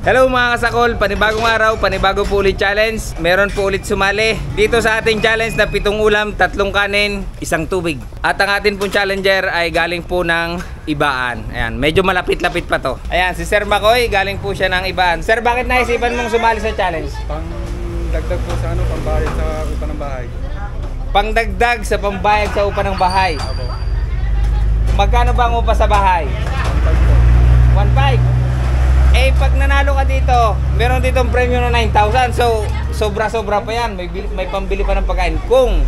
Hello mga kasakol, panibagong araw, panibago po ulit challenge. Meron po ulit sumali dito sa ating challenge na 7 ulam, 3 kanin, 1 tubig. At ang atin pong challenger ay galing po ng Ibaan. Ayan, medyo malapit-lapit pa to. Ayan, si Sir Makoy, galing po siya ng Ibaan. Sir, bakit naisipan mong sumali sa challenge? Pangdagdag po sa pambayad sa upa ng bahay. Pangdagdag sa pambayad sa upa ng bahay. Opo. Magkano ba ang upa sa bahay? 1.5 po. 1.5. Eh, pag nanalo ka dito, meron ditong premium na 9,000. So, sobra-sobra pa yan. May pambili pa ng pagkain. Kung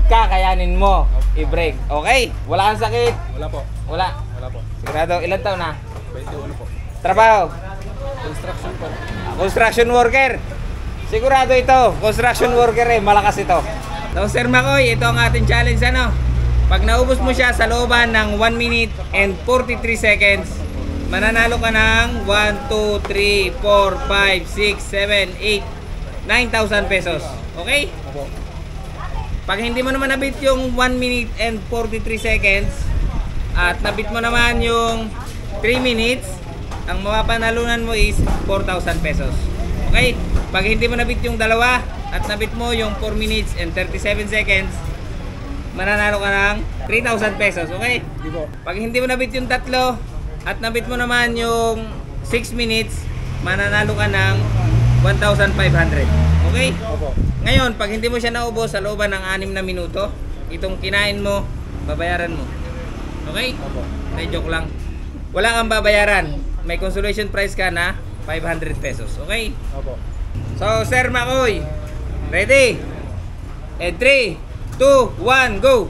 kakayanin mo i-break. Okay? Wala kang sakit? Wala po. Wala? Wala po. Sigurado, ilan taon na? 21 po. Trabaho? Construction po. Construction worker. Sigurado ito. Construction worker eh. Malakas ito. So, Sir Makoy, ito ang ating challenge. Ano? Pag naubos mo siya sa looban ng 1 minute and 43 seconds, mananalo ka ng 1, 2, 3, 4, 5, 6, 7, 8, 9,000 pesos. Okay? Opo. Pag hindi mo naman nabit yung 1 minute and 43 seconds at nabit mo naman yung 3 minutes, ang mapapanalunan mo is 4,000 pesos. Okay? Pag hindi mo nabit yung dalawa at nabit mo yung 4 minutes and 37 seconds, mananalo ka ng 3,000 pesos. Okay? Di po. Pag hindi mo nabit yung tatlo at nabit mo naman yung 6 minutes, mananalo ka ng 1,500. Okay? Opo. Ngayon, pag hindi mo siya naubos sa looban ng 6 na minuto, itong kinain mo, babayaran mo. Okay? Opo. May joke lang. Wala kang babayaran. May consolation prize ka na 500 pesos. Okay? Opo. So, Sir Makoy, ready? And 3, 2, 1, go!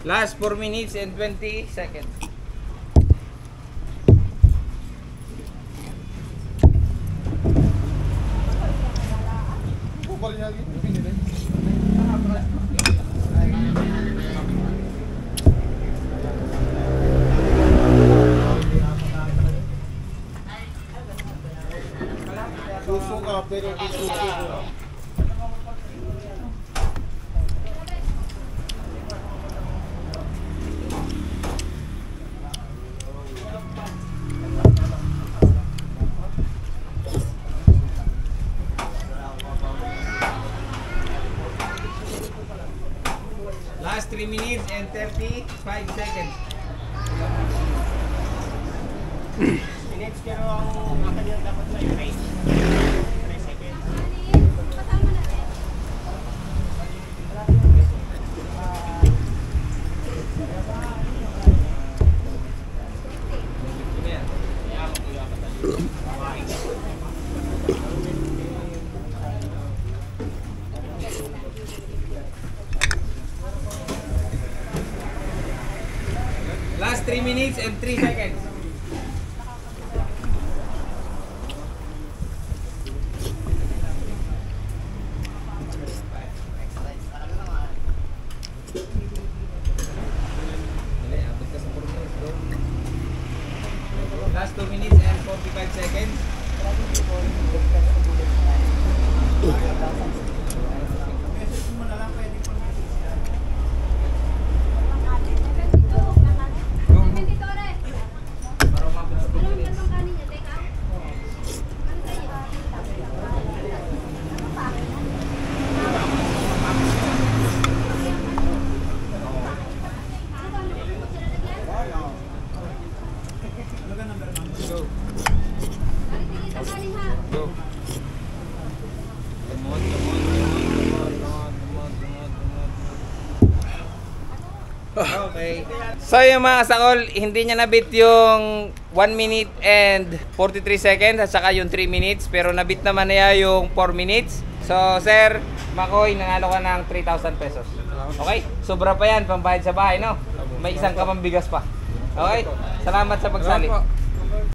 Last 4 minutes and 20 seconds. Susuka pero isusuka. Last 3 minutes and 35 seconds. Minutes pero ang makalimutan dapat sa erase. 3 seconds. Last 3 minutes and 3 seconds. Last 2 minutes and 45 seconds. Okay. So yung mga kasakol, hindi niya nabit yung 1 minute and 43 seconds at saka yung 3 minutes, pero nabit naman niya yung 4 minutes. So Sir Makoy, nanalo ka ng 3,000 pesos. Okay? Sobra pa yan, pambayad sa bahay, no? May isang kamambigas pa. Okay? Salamat sa pagsali.